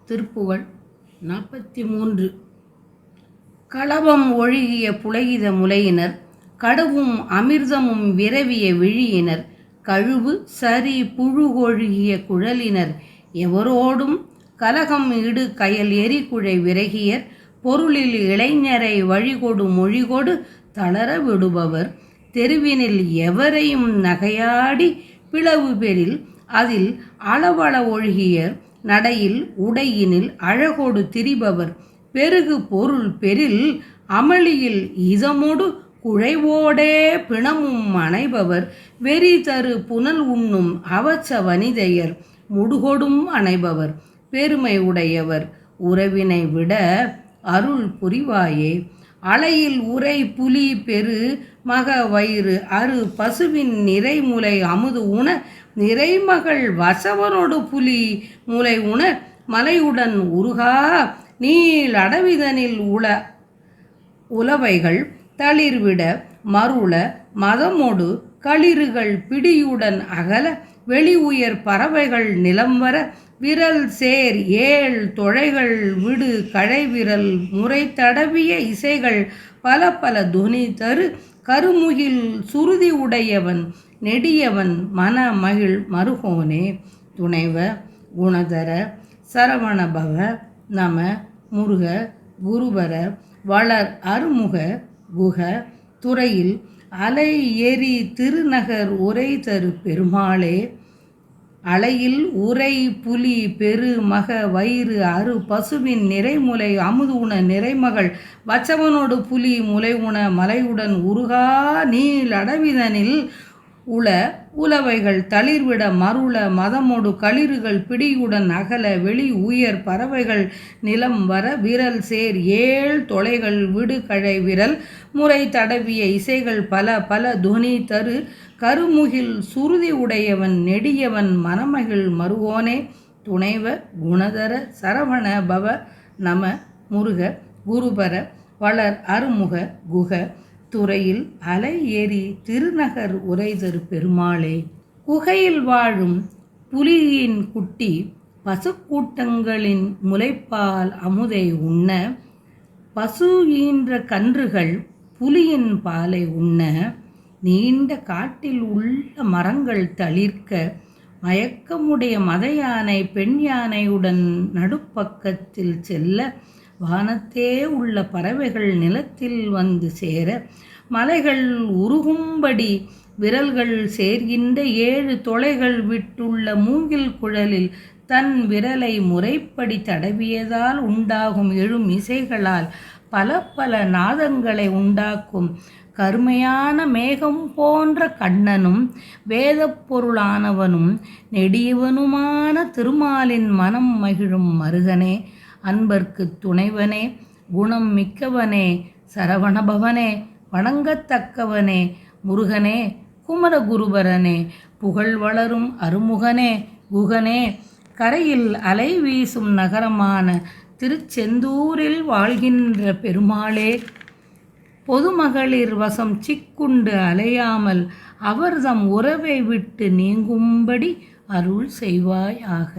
திருப்புகழ் 43. களபம் ஒழுகிய புலகித முலையினர், கடவும் அமிர்தமும் விரவிய விழியினர், கழுவு சரி புழுகொழுகிய குழலினர், எவரோடும் கலகம் இடு கயல் எரிகுழை விரகியர், பொருளில் இளைஞரை வழிகொடு மொழிகொடு தளர விடுபவர், தெருவினில் எவரையும் நகையாடி பிளவு பெறில், அதில் அளவள ஒழுகியர், நடையில் உடையினில் அழகொடு திரிபவர், பெருகு பொருள் பெறில் அமளியில் இதமொடு குழைவோடே பிணமும் அணைபவர், வெறி தரு புனல் உண்ணும் அவச்ச வனிதையர், முடுகொடும் அணைபவர், பெருமை உடையவர், உறவினை விட அருள் புரிவாயே. அலையில் உரை புலி பெரு மக வயிறு அரு பசுவின் நிறைமுலை அமுது உண, நிறைமகள் வசவனொடு புலி முலை உண, மலையுடன் உருகா நீள் அடவிதனில் உலவைகள் தளிர்விட மருள, மதமொடு களிறுகள் பிடியுடன் அகல, வெளி உயர் பறவைகள் நிலம்வர, விரல் சேர் ஏழ் தொழைகள் விடு கழைவிரல் முறை தடவிய இசைகள் பல பல துணி தரு, கருமுகில் சுருதி உடையவன் நெடியவன் மன மகிழ் மருகோனே. துணைவ குணதர சரவணபவ நம முருக குருபர வளர் அருமுக குக, துறையில் அலை எரி திருநகர் உரை தரு பெருமாளே. அலையில் உரை புலி பெரு மக வயிறு அரு பசுவின் நிறைமுலை அமுது உண, நிறைமகள் வச்சவனோடு புலி முலை உண, மலையுடன் உருகா நீள் அடவிதனில் உலவைகள் தளிர்விட மருள, மதமொடு களிறுகள் பிடியுடன் அகல, வெளி உயர் பறவைகள் நிலம் வர, விரல் சேர் ஏழ் தொலைகள் விடு கழை விரல் முறை தடவிய இசைகள் பல பல துணி தரு, கருமுகில் சுருதி உடையவன் நெடியவன் மனமகிழ் மருகோனே. துணைவ குணதர சரவண பவ நம முருக குருபர வளர் அருமுக குக, துறையில் அலை ஏறி திருநகர் உரை தரு பெருமாளே. குகையில் வாழும் புலியின் குட்டி பசுக்கூட்டங்களின் முலைப்பால் அமுதை உண்ண, பசு ஈன்ற கன்றுகள் புலியின் பாலை உண்ண, நீண்ட காட்டில் உள்ள மரங்கள் தளிர்க்க, மயக்கமுடைய மத யானை பெண் யானையுடன் நடுப்பக்கத்தில் செல்ல, வானத்தே உள்ள பறவைகள் நிலத்தில் வந்து சேர, மலைகள் உருகும்படி விரல்கள் சேர்கின்ற ஏழு தொலைகள் விட்டுள்ள மூங்கில் குழலில் தன் விரலை முறைப்படி தடவியதால் உண்டாகும் எழும் இசைகளால் பல பல நாதங்களை உண்டாக்கும் கருமையான மேகம் போன்ற கண்ணனும் வேதப் பொருளானவனும் நெடியவனுமான திருமாலின் மனம் மகிழும் மருகனே. அன்பர்க்கு துணைவனே, குணம் மிக்கவனே, சரவணபவனே, வணங்கத்தக்கவனே, முருகனே, குமரகுருபரனே, புகழ் வளரும் அருமுகனே, குகனே, கரையில் அலை வீசும் நகரமான திருச்செந்தூரில் வாழ்கின்ற பெருமாளே. பொதுமகளிர் வசம் சிக்குண்டு அலையாமல் அவர்தம் உறவை விட்டு நீங்கும்படி அருள் செய்வாயாக.